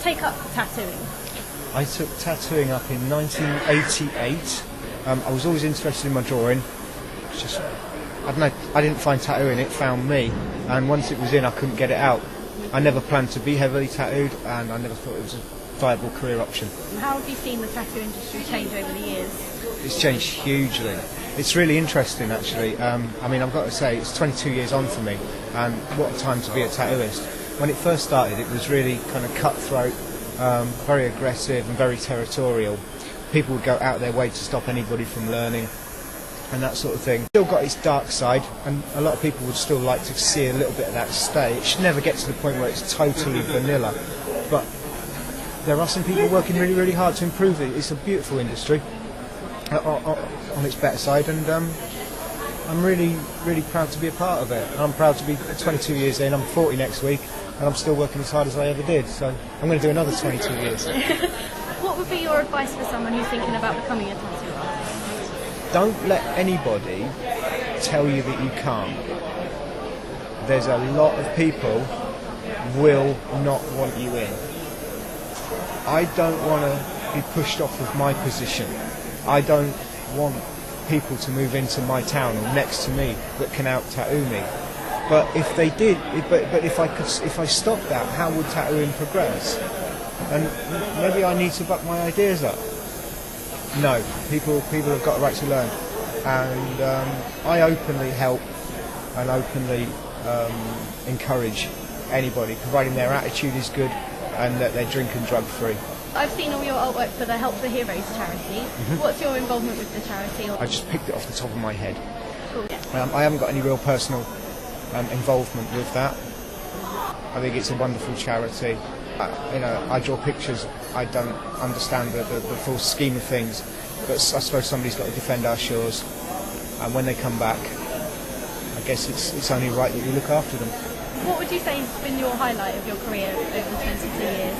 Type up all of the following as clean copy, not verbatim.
take up tattooing? I took tattooing up in 1988. I was always interested in my drawing. It's just, I don't know, I didn't find tattooing, it found me. And once it was in, I couldn't get it out. I never planned to be heavily tattooed, and I never thought it was a viable career option. How have you seen the tattoo industry change over the years? It's changed hugely. It's really interesting, actually. I mean, I've got to say, it's 22 years on for me, and what a time to be a tattooist. When it first started, it was really kind of cutthroat, very aggressive and very territorial. People would go out of their way to stop anybody from learning and that sort of thing. Still got its dark side, and a lot of people would still like to see a little bit of that stay. It should never get to the point where it's totally vanilla, but there are some people working really, really hard to improve it. It's a beautiful industry on its better side, and I'm really, really proud to be a part of it. I'm proud to be 22 years in. I'm 40 next week, and I'm still working as hard as I ever did. So I'm going to do another 22 years. What would be your advice for someone who's thinking about becoming a tattoo artist? Don't let anybody tell you that you can't. There's a lot of people will not want you in. I don't want to be pushed off of my position. I don't want people to move into my town or next to me that can out tattoo me. But if they did, but if I stopped that, how would tattooing progress? And maybe I need to buck my ideas up. No, people have got a right to learn, and I openly help and openly encourage anybody, providing their attitude is good and that they're drink and drug free. I've seen all your artwork for the Help the Heroes charity. What's your involvement with the charity? I just picked it off the top of my head. Cool. I haven't got any real personal involvement with that. I think it's a wonderful charity. I draw pictures. I don't understand the full scheme of things, but I suppose somebody's got to defend our shores, and when they come back, I guess it's only right that we look after them. What would you say has been your highlight of your career over 22 years?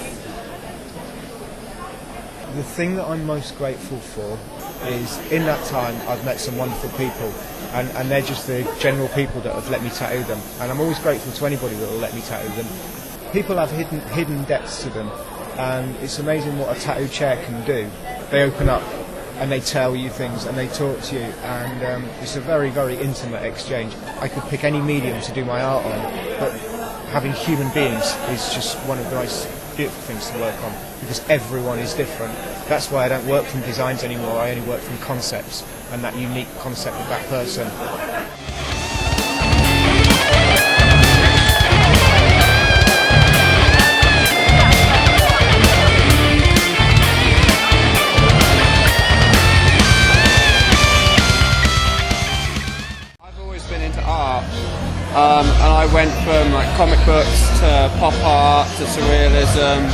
The thing that I'm most grateful for is, in that time, I've met some wonderful people, and they're just the general people that have let me tattoo them, and I'm always grateful to anybody that will let me tattoo them. People have hidden depths to them, and it's amazing what a tattoo chair can do. They open up and they tell you things and they talk to you, and it's a very, very intimate exchange. I could pick any medium to do my art on, but having human beings is just one of the most beautiful things to work on, because everyone is different. That's why I don't work from designs anymore. I only work from concepts, and that unique concept of that person. And I went from like comic books to pop art to surrealism,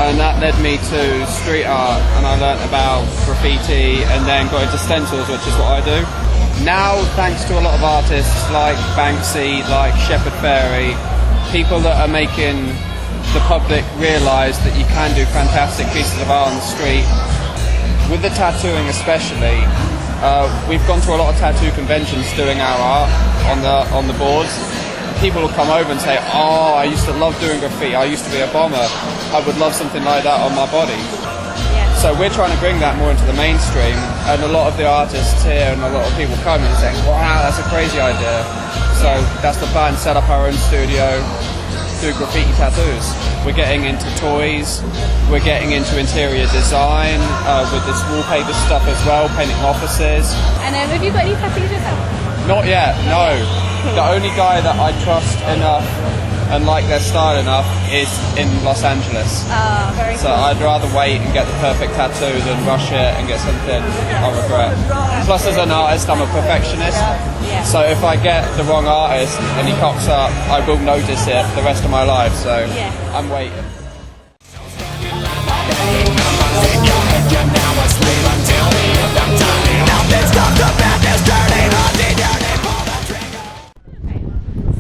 and that led me to street art, and I learnt about graffiti and then got into stencils, which is what I do. Now, thanks to a lot of artists like Banksy, like Shepard Fairey, people that are making the public realise that you can do fantastic pieces of art on the street. With the tattooing especially, we've gone to a lot of tattoo conventions doing our art on the boards. People will come over and say, "Oh, I used to love doing graffiti. I used to be a bomber. I would love something like that on my body." Yeah. So we're trying to bring that more into the mainstream, and a lot of the artists here and a lot of people come and saying, "Wow, that's a crazy idea." So that's the plan: set up our own studio, do graffiti tattoos. We're getting into toys. We're getting into interior design with this wallpaper stuff as well, painting offices. And have you got any tattoos yourself? Not yet, no. The only guy that I trust enough and like their style enough is in Los Angeles. Very So cool. I'd rather wait and get the perfect tattoo than rush it and get something I'll regret. Plus, as an artist, I'm a perfectionist. Yeah. So if I get the wrong artist and he cocks up, I will notice it the rest of my life. So Yeah. I'm waiting.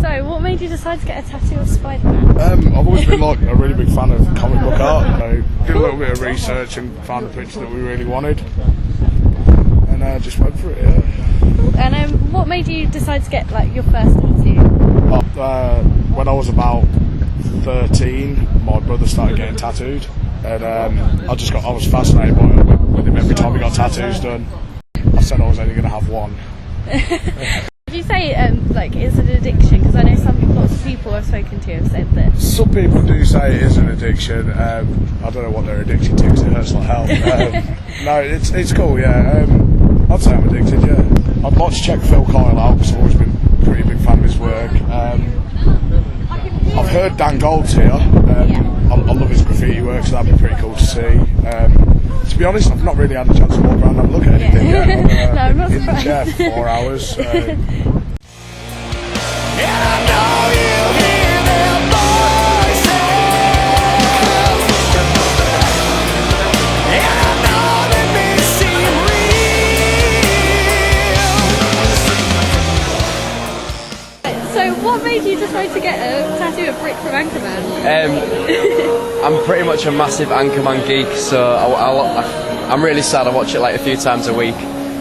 So, what made you decide to get a tattoo of Spider-Man? I've always been like a really big fan of comic book art. I did a little bit of research and found a picture that we really wanted, and just went for it. Yeah. And what made you decide to get like your first tattoo? When I was about 13, my brother started getting tattooed, and I was fascinated by it with him every time he got tattoos done. I said I was only going to have one. Would you say it's an addiction? Because I know lots of people I've spoken to have said that. Some people do say it is an addiction. I don't know what they're addicted to because it hurts like hell. No, it's cool, yeah. I'd say I'm addicted, yeah. I'd like to check Phil Kyle out because I've always been a pretty big fan of his work. I've heard Dan Gold's here. I love his graffiti work, so that'd be pretty cool to see. To be honest, I've not really had a chance to walk around and have a look at anything yet. No, I'm not in the surprised. chair for 4 hours. So what made you decide to get a tattoo of Brick from Anchorman? I'm pretty much a massive Anchorman geek, so I'm really sad. I watch it like a few times a week.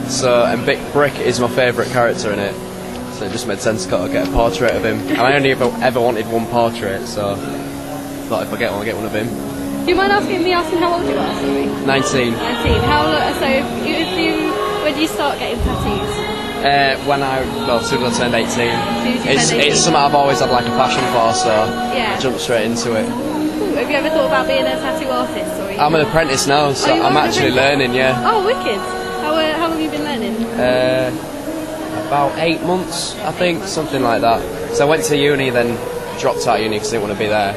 So, and Brick is my favourite character in it, so it just made sense to get a portrait of him. And I only ever wanted one portrait, so I thought if I get one, I'll get one of him. Do you mind me asking how old you are? Sorry. 19. 19. When did you start getting tattoos? As soon as I turned 18. It's It's something I've always had like a passion for, so Yeah. I jumped straight into it. Ooh, have you ever thought about being a tattoo artist? Or I'm an apprentice now, so you are I'm an actually apprentice? learning, yeah. Oh, wicked. How long have you been learning? About 8 months, I think, something like that. So I went to uni, then dropped out of uni because I didn't want to be there,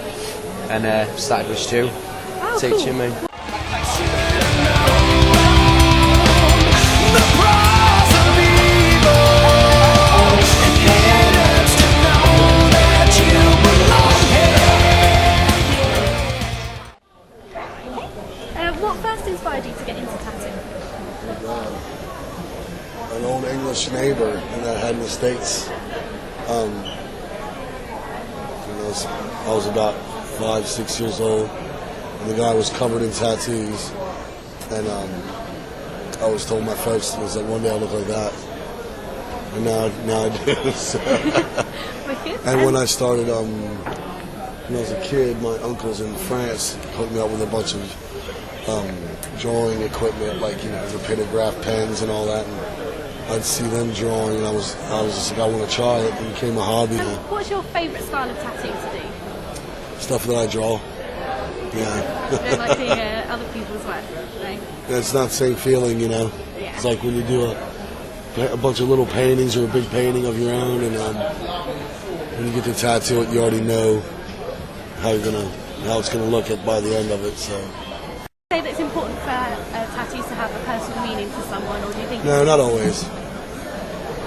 and started with Stu teaching me. What first inspired you to get into tattooing? An old English neighbor that I had in the States. I was about 5, 6 years old, and the guy was covered in tattoos. And I was told my first was that one day I'll look like that, and now I do. So. And when I started, when I was a kid, my uncles in France hooked me up with a bunch of drawing equipment, like rapidograph pens and all that. And I'd see them drawing, and I was just like, I want to try it. It became a hobby. What's your favourite style of tattoo to do? Stuff that I draw. Yeah. You don't like seeing other people's work, right? It's not the same feeling, Yeah. It's like when you do a bunch of little paintings or a big painting of your own, and when you get to tattoo it, you already know how it's gonna look by the end of it. So. Say that it's important for tattoos to have a personal meaning to someone, or do you think? No, not always.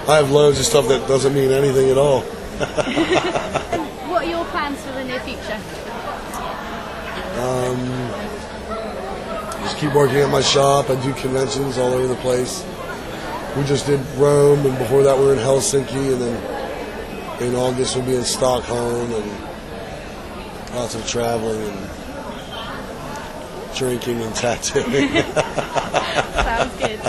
I have loads of stuff that doesn't mean anything at all. What are your plans for the near future? Just keep working at my shop. I do conventions all over the place. We just did Rome, and before that we were in Helsinki, and then in August we'll be in Stockholm, and lots of traveling and drinking and tattooing. Sounds good.